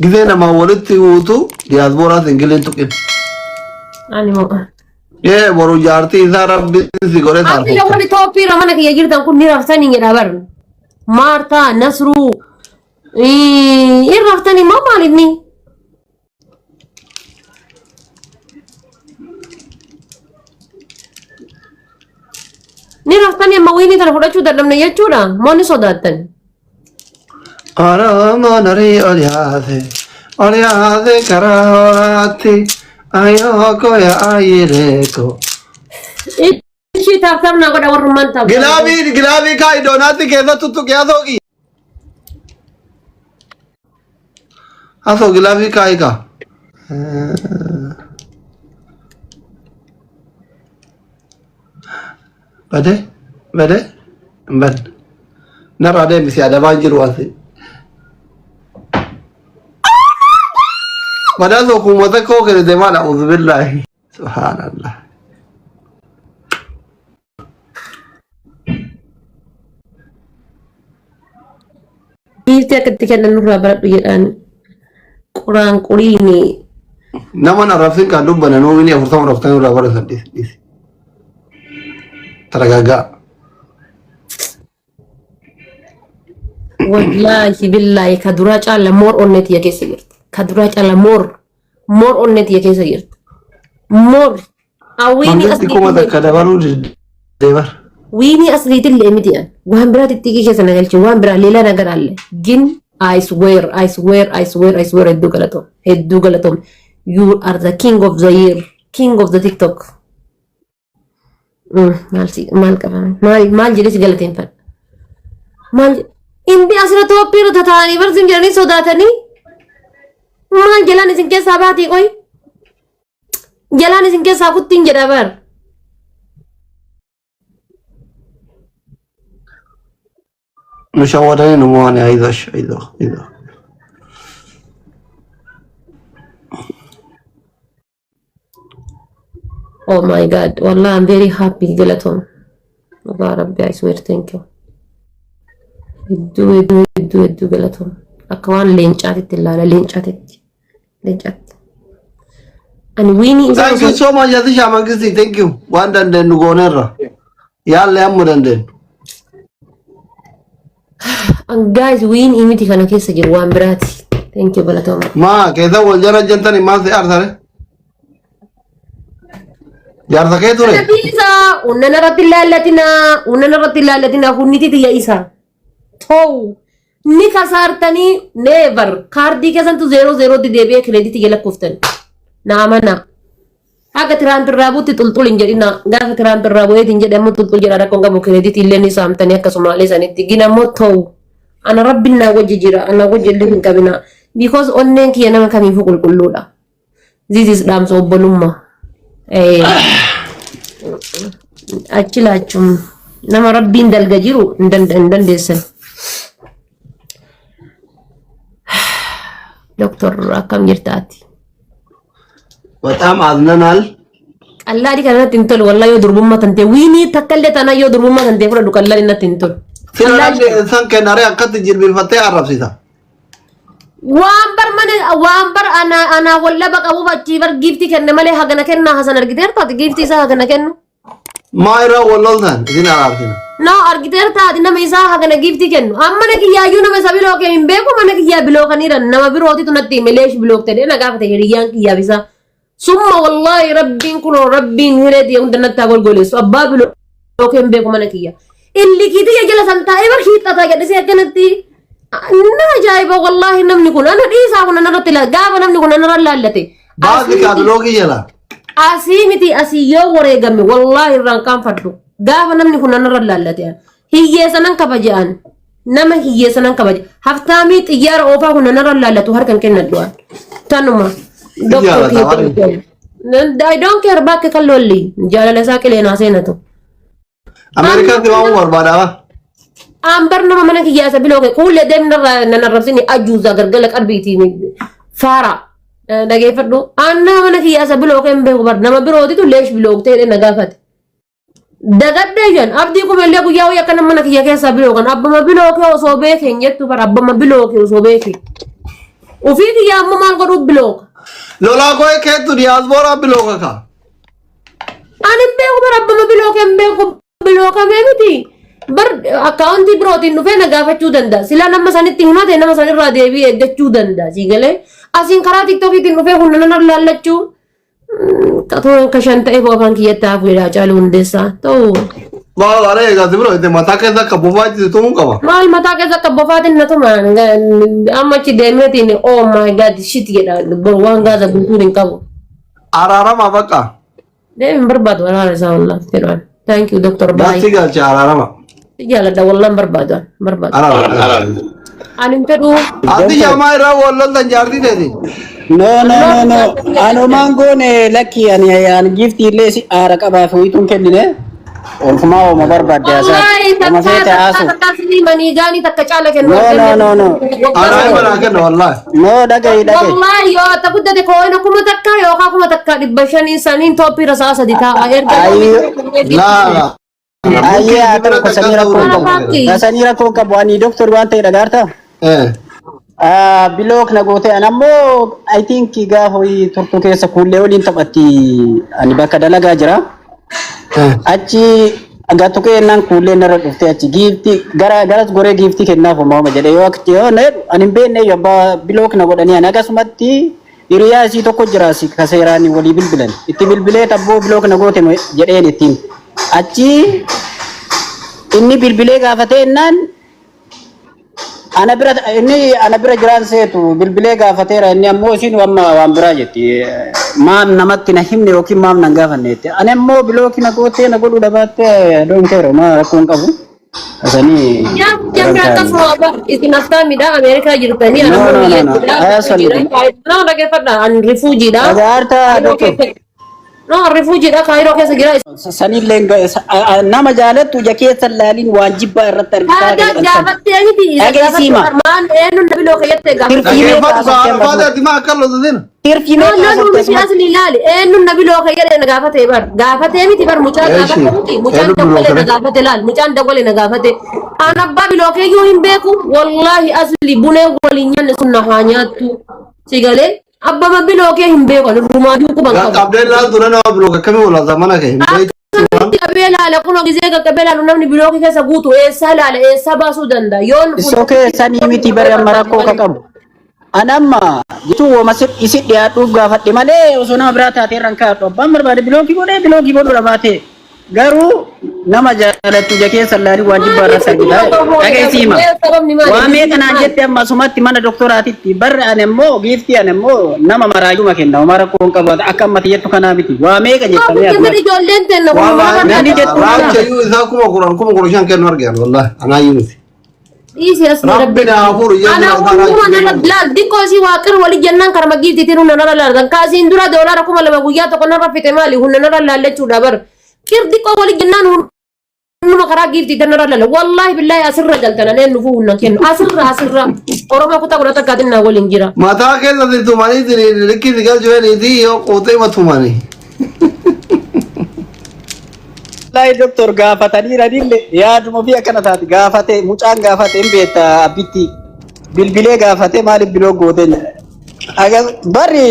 جدينا ما ولدت وتو دياسبورا سنجلين تقين أنا مو إيه برو جارتي إذا ربي سيقولي أنا تعرفوا لو رحت توبي رمانك يا جيرتان كل نيرة ثاني يدابر مارتا نصرو إيه رفتني ما مالني نيرة ثانية ما ويني ترى فرشوا دلنا يجورا ما نصدقتن أنا ما نري ألياذي كراتي أيوكو يا أيريكو إيش تعرفنا كذا ورمان تاب جلابي كاي دوناتي كذا تطو كيا دوغي أثو جلابي كاي كا بدي بن نرى ده بس ada banjir wasi padahal hukumatnya kok kira de mana uzubillah subhanallah Kita ketika nurra barat biyan kurang kulini nama narafin kan dubban no ini afurtam raftan ura barat dis teragaga wallahi billahi kadura cala mor onnet ya kesir kadura cala mor onnet ya kesir mor awini asli kuma da kadabaru debar ويني أصلي تلي مديان وهم برات تيجي كذا نقول شو وهم برا ليلا نقول على جن I swear هدو قلتهم you are the king of the year king of the TikTok مال كمان مال جلس قلتين فن مال إنتي أصلا توبيرو تتاني برزم جراني صداتني مال جلاني سنكي ساباتي قوي جلاني سنكي سابتين جرابر مشاورين نمواني ايضا Oh my god والله I'm very happy قلتهم والله ربي I swear thank you يدو قلتهم أكوان لينشاتت اللالة لينشات and winning thank you so much Yatisha Mangisti thank you one danden nugonera yalle ammu danden and guys win imiti kana kesa jiru waan biraati thank you قلتهم ما كذا والجرى جنتني ما في أرثر جارتك كيف تقول إيسا وننا رت اللالتنا هنيتي تيا إيسا تو نيكا سارتني never كاردي كسان تو 0 دي ديبي كريديت يلا كفتن نامنا aga tiran terrabu titultul injadina gaga tiran terrabu injad amma tultul jara ko ngam credit illeni samtani akasuma lesani tigina motto ana rabbina wajjira ana wajjil din kabina because onnen ki yana kami fukul kulluda this is dam so bolumma achilachum nama rabbin dalga jiru ndan desen doctor akam jirtati በጣም አዝነናል Allah di kana tintol wallahi yo durbumma tante wini takalle tana yo durbumma tante fura du kallani na tintol silalle insan kenare akat jirbil fatay arabsita wambar ana walla baka bu bacci bar gifti kenne male hagana kenna hasan argiter ta gifti sa hagana kenno mayra walloldan idin arabtina no argiter ta dinna misa hagana gifti kenno amma ne ki yayu na mesabilo ke imbe ko man ki ya bilo kanira nama biroti tunatti melesh bilo tede na gafte hiriyan ki ya bisa ثم والله ربي كنو ربي نريد يوم دنتا غولغولس اباب لو كان بيكم منكيا اللي كده يا جلس انت اي برخيت تا جد سي كنتي انا جايبه والله نمني كون انا ديسا كون انا رتلا غاب نمني كون انا رلالتي بعد كاد لوكي يلا اسيمتي اسيو وريغمي والله ران كان فدو غاب نمني كون انا رلالتي هي سنن كبجان نما هي سنن كبج هفتامي تيار اوفا كون انا رلالتو هركن كندوان تنما Doctor I don't care about kallolli jala sakile na senato America ti wa barbada ambar na mana ki ya sabilo ke kulle dem na rabsini ajuza gargala karbiti ni fara dage faddo anna mana ki ya sabilo ke mbe bar na mabiro ti to lesh bilog te na gafat daga dejan abdi ko mele ko yaw yakana mana ki ya ke sabilo kan abba mabilo ke so be ke nyetu bar abba mabilo ke so be ke وفيك يا أمو ما القروب بلوك لولا كوي كيتو دياسبورا بلوكا أنا بيكو بربما بلوك أم بيكو بلوك أمامتي بر أكاونتي بروتين نفينا قافة دندا سلا نما ساني تهمات نما ساني راديبي إدى دندا سيقلي أسين كرا تيك توكي تنفي هننا نرلالچو كتو كشانتا إبو أفان كي يتافو إلا چالون ديسا تو ما عليك bro itu mata kita kabupat itu muka mal mata kesa kabupaten na to man amma ci demeti ni oh my god shit geda berwanga da bunturin kabo araram apa kah dem berbad wala Allah firman thank you doctor bye nasi gal araram yalla da wallan berbad araram anin pedu adi jamai ra wallan dan jardi dedi No. Ano mango ne lucky ani gift ile si ara ka ba fu itun kennine. On kuma o mabarbade asa. Ma fete asu. tasni mani gani takacala ken No. ana mana kan wallahi No dagai. wallahi yo takudda de ko ina kuma takka yo ka kuma takka dibashani sanin topi rasa dita air la Ayya atau ko sanira ko ka buani doctor wante dagarta. Bilok na gote anammo I think ga hoy turtu keessa kulle waliin taphatti ani bakka dalagaa jira. Achi aga tuke nan kulle nara dhufte achi gifti garas gore gifti kennaaf uumama jedhe yoo akti yoo ne ani beenne yobba bilok na godhani ani akkasumatti hiriyaa isii tokko jira si kaseeraani walii bilbilan itti bilbilee tabboo bilok na goote jedheen ittiin achi inni bilbilee gaafatee ennaan ana bira jiran seetu bilbilee gaafateera inni ammoo isin amma waan biraa jetti maam namatti na himne yookiin maam nan gaafanneetti ani ammoo bilooki na gootee na godhu dhabaate doonkeero ma rakkoon qabu asanii jamra kasoo isin aftaamidha Ameerikaa jirtanii ana dhaggeeffadha an rifuujiidha Agarta doktor no rifuujiidha kaayiroo keessa jira sanillee nama jaalattu jakeessa laalin waan jibbaa irratti argisaa gaafattee miti Agarsiima. maan eenyu biloo keeyyatti asli laali eenyu biloo keeyyatti gaafatee bar gaafatee miti bar mucaan dagole na gaafate laal mucaan dagole na gaafate an abbaa biloo keeyyuu hin beeku wallahi asli bunee waliin nyaanne sun na haa nyaattu sigalee abba mabiloo kee hin beeku rumaaduu kuban qabu Abdullah durana bloga kami wala zamana ke kabela la kuno gizega kabela namni biloki kesa guutu sala esa basu danda yon Isoke sani miti bare marakko ka qabu anamma jitu masif isi dhiyaadhuuf gaafadhe malee osoo nama biraa taatee rankaadhu abbaan barbaade bilooki godhu dhabaate garuu nama jaalattu jakeessa laalii waan jibbaa irra sargita dhageessiima waa meeqanaa jette amma sumatti mana doktoraatitti barre ani ammoo giiftii ani ammoo nama maraayyuma kenna mara koon qabu akka ammati jettu kanaa miti waa meeqa jettamee namni jettu Racha yu isa kuma kuran kan warga wallahi ana yunus isi asli Rabbina afur ya ana kuma la dikko si waqir wali jannan karma gifti tiruna nara lardan kasi indura dolara kuma lama guyya to kana rafite mali hunna nara lalle dabar كيف ديكو ولي جنان نما كرا جيفتي تنرا لا والله بالله اسر جلتنا لين نفونا كن اسر اورما كنت اقول لك قادنا ولي انجرا ما تا ke la de tumani de leki digal jo ni di yo kote ma tumani Lai doktor gaafatanii radille yaaduma fi akkana taati gaafate mucaan gaafate hin beekta abbitti bilbilee gaafate maaliif biloo goote aga bari